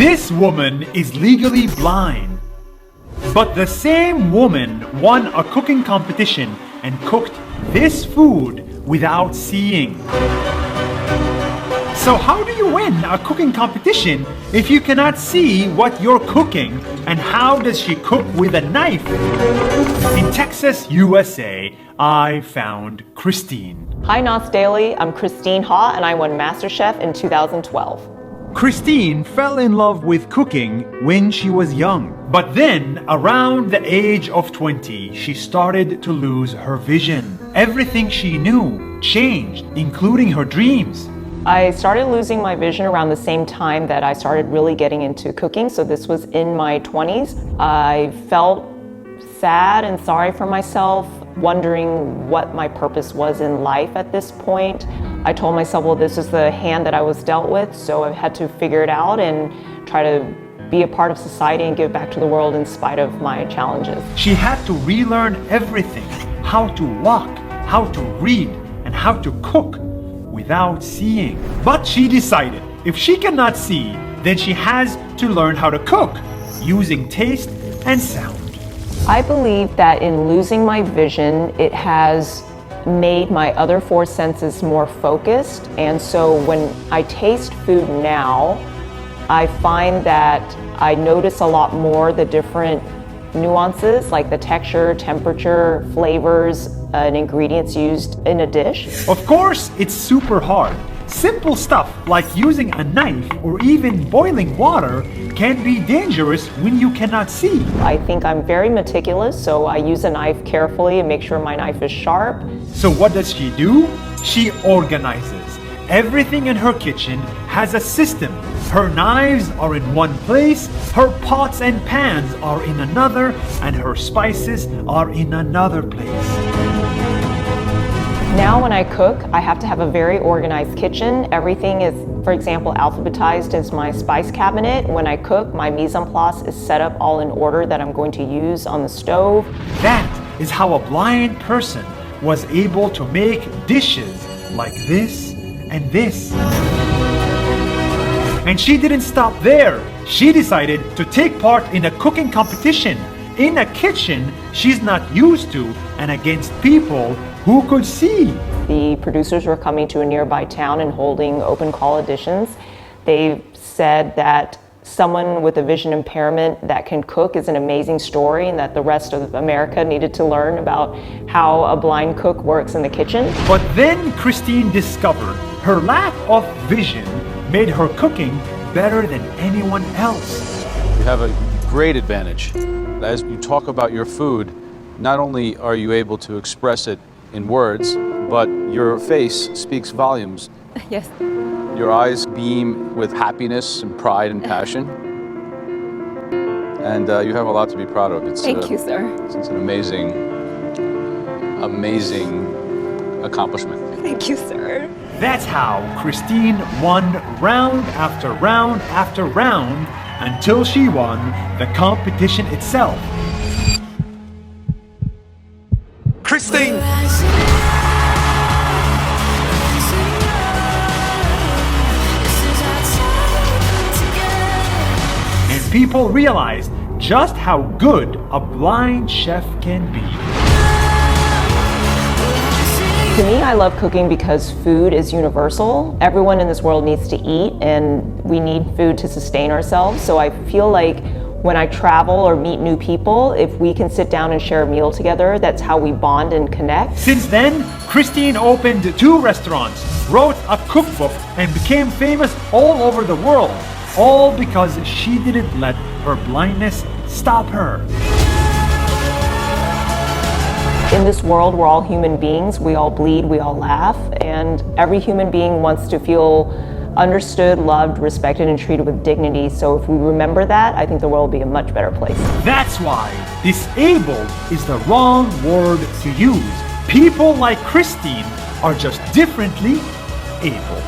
This woman is legally blind. But the same woman won a cooking competition and cooked this food without seeing. So how do you win a cooking competition if you cannot see what you're cooking? And how does she cook with a knife? In Texas, USA, I found Christine. Hi Nas Daily, I'm Christine Ha and I won Masterchef in 2012. Christine fell in love with cooking when she was young. But then, around the age of 20, she started to lose her vision. Everything she knew changed, including her dreams. I started losing my vision around the same time that I started really getting into cooking, so this was in my 20s. I felt sad and sorry for myself, wondering what my purpose was in life at this point. I told myself, well, this is the hand that I was dealt with, so I had to figure it out and try to be a part of society and give back to the world in spite of my challenges. She had to relearn everything, how to walk, how to read, and how to cook without seeing. But she decided if she cannot see, then she has to learn how to cook using taste and sound. I believe that in losing my vision, it has made my other four senses more focused. And so when I taste food now, I find that I notice a lot more the different nuances, like the texture, temperature, flavors, and ingredients used in a dish. Of course, it's super hard. Simple stuff like using a knife or even boiling water can be dangerous when you cannot see. I think I'm very meticulous, so I use a knife carefully and make sure my knife is sharp. So what does she do? She organizes. Everything in her kitchen has a system. Her knives are in one place, her pots and pans are in another, and her spices are in another place. Now when I cook, I have to have a very organized kitchen. Everything is, for example, alphabetized as my spice cabinet. When I cook, my mise en place is set up all in order that I'm going to use on the stove. That is how a blind person was able to make dishes like this and this. And she didn't stop there. She decided to take part in a cooking competition in a kitchen she's not used to and against people who could see. The producers were coming to a nearby town and holding open call auditions. They said that someone with a vision impairment that can cook is an amazing story and that the rest of America needed to learn about how a blind cook works in the kitchen. But then Christine discovered her lack of vision made her cooking better than anyone else. You have a great advantage. As you talk about your food, not only are you able to express it in words, but your face speaks volumes. Yes. Your eyes beam with happiness and pride and passion. And you have a lot to be proud of. Thank you, sir. It's an amazing, amazing accomplishment. Thank you, sir. That's how Christine won round after round after round until she won the competition itself. Christine! And people realized just how good a blind chef can be. To me, I love cooking because food is universal. Everyone in this world needs to eat and we need food to sustain ourselves. So I feel like when I travel or meet new people, if we can sit down and share a meal together, that's how we bond and connect. Since then, Christine opened 2 restaurants, wrote a cookbook, and became famous all over the world. All because she didn't let her blindness stop her. In this world, we're all human beings. We all bleed, we all laugh, and every human being wants to feel understood, loved, respected, and treated with dignity. So if we remember that, I think the world will be a much better place. That's why disabled is the wrong word to use. People like Christine are just differently able.